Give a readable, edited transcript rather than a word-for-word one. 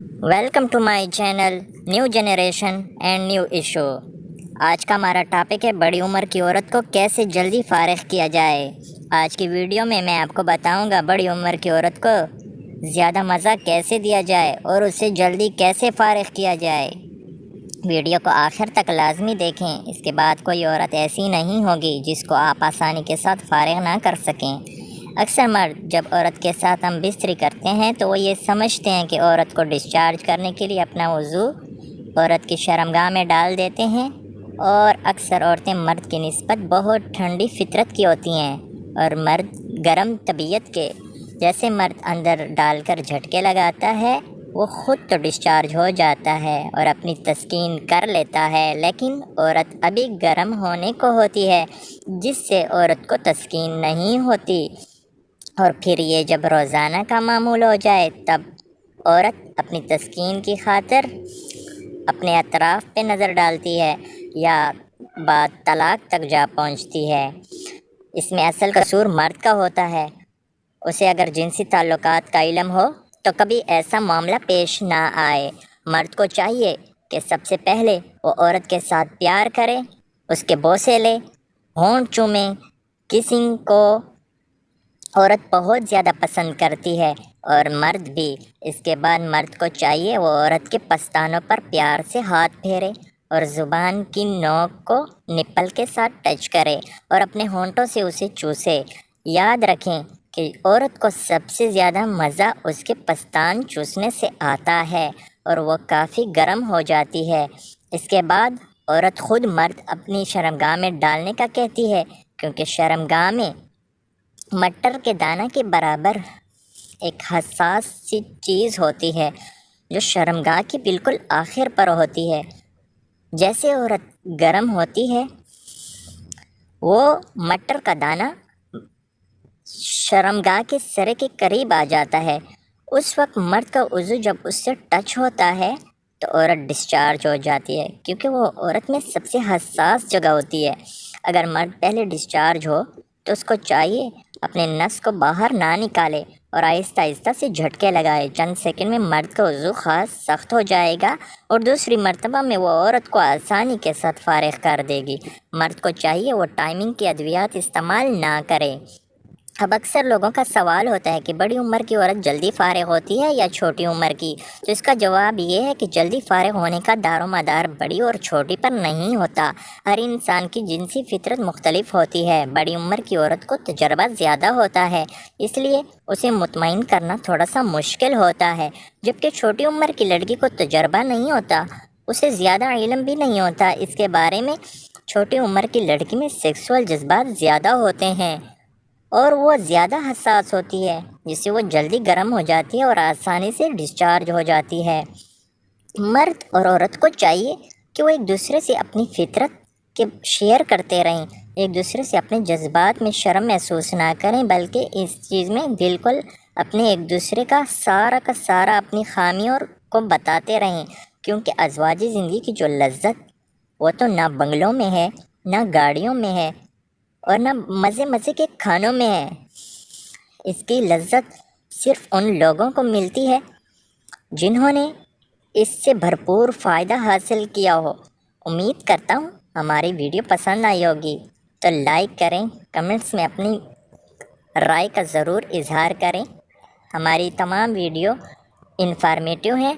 Welcome to my channel new generation and new issue. आज का हमारा टॉपिक है बड़ी उम्र की औरत को कैसे जल्दी फारिग किया जाए। आज की वीडियो में मैं आपको बताऊंगा बड़ी उम्र की औरत को ज़्यादा मज़ा कैसे दिया जाए और उसे जल्दी कैसे फारिग किया जाए। वीडियो को आखिर तक लाजमी देखें, इसके बाद कोई औरत ऐसी नहीं होगी जिसको आप आसानी के साथ फारिग ना कर सकें। अक्सर मर्द जब औरत के साथ हम बिस्तरी करते हैं तो वो ये समझते हैं कि औरत को डिस्चार्ज करने के लिए अपना वज़ू औरत की शर्मगाह में डाल देते हैं। और अक्सर औरतें मर्द की निस्बत बहुत ठंडी फितरत की होती हैं और मर्द गर्म तबीयत के। जैसे मर्द अंदर डालकर झटके लगाता है वो ख़ुद तो डिस्चार्ज हो जाता है और अपनी तस्कीन कर लेता है, लेकिन औरत अभी गर्म होने को होती है जिससे औरत को तस्कीन नहीं होती। और फिर ये जब रोज़ाना का मामूल हो जाए तब औरत अपनी तस्कीन की खातिर अपने अतराफ़ पे नज़र डालती है या बात तलाक तक जा पहुंचती है। इसमें असल कसूर मर्द का होता है। उसे अगर जिनसी ताल्लुकात का इल्म हो तो कभी ऐसा मामला पेश ना आए। मर्द को चाहिए कि सबसे पहले वो औरत के साथ प्यार करे, उसके बोसे ले, होंठ चूमे। किसिंग को औरत बहुत ज़्यादा पसंद करती है और मर्द भी। इसके बाद मर्द को चाहिए वो औरत के पस्तानों पर प्यार से हाथ फेरे और ज़ुबान की नोक को निप्पल के साथ टच करे और अपने होंठों से उसे चूसे। याद रखें कि औरत को सबसे ज़्यादा मज़ा उसके पस्तान चूसने से आता है और वह काफ़ी गर्म हो जाती है। इसके बाद औरत ख़ुद मर्द अपनी शर्मगाह में डालने का कहती है, क्योंकि शर्मगाह में मटर के दाना के बराबर एक हसास सी चीज़ होती है जो शर्मगाह की बिल्कुल आखिर पर होती है। जैसे औरत गर्म होती है वो मटर का दाना शर्मगाह के सिरे के करीब आ जाता है। उस वक्त मर्द का उज़ू जब उससे टच होता है तो औरत डिस्चार्ज हो जाती है, क्योंकि वो औरत में सबसे हसास जगह होती है। अगर मर्द पहले डिस्चार्ज हो तो उसको चाहिए अपने नस को बाहर ना निकाले और आहिस्ता आहिस्ता से झटके लगाए। चंद सेकंड में मर्द का वज़ू ख़ास सख्त हो जाएगा और दूसरी मर्तबा में वो औरत को आसानी के साथ फारिग कर देगी। मर्द को चाहिए वो टाइमिंग की अद्वियात इस्तेमाल ना करे। अब अक्सर लोगों का सवाल होता है कि बड़ी उम्र की औरत जल्दी फारिग होती है या छोटी उम्र की। तो इसका जवाब ये है कि जल्दी फारिग होने का दारोमदार बड़ी और छोटी पर नहीं होता। हर इंसान की जिनसी फितरत मुख्तलिफ होती है। बड़ी उम्र की औरत को तजर्बा ज़्यादा होता है, इसलिए उसे मुतमईन करना थोड़ा सा मुश्किल होता है। जबकि छोटी उम्र की लड़की को तजर्बा नहीं होता, उसे ज़्यादा इल्म भी नहीं होता इसके बारे में। छोटी उम्र की लड़की में सेक्सुअल जज्बात ज़्यादा होते हैं और वो ज़्यादा हसास होती है, जिससे वो जल्दी गर्म हो जाती है और आसानी से डिस्चार्ज हो जाती है। मर्द और औरत को चाहिए कि वो एक दूसरे से अपनी फितरत के शेयर करते रहें, एक दूसरे से अपने जज्बात में शर्म महसूस ना करें, बल्कि इस चीज़ में बिल्कुल अपने एक दूसरे का सारा अपनी खामियों को बताते रहें। क्योंकि अज़वाजी ज़िंदगी की जो लज्जत वो तो ना बंगलों में है, ना गाड़ियों में है और ना मज़े के खानों में है। इसकी लज्जत सिर्फ़ उन लोगों को मिलती है जिन्होंने इससे भरपूर फ़ायदा हासिल किया हो। उम्मीद करता हूँ हमारी वीडियो पसंद आई होगी, तो लाइक करें, कमेंट्स में अपनी राय का ज़रूर इज़हार करें। हमारी तमाम वीडियो इन्फॉर्मेटिव हैं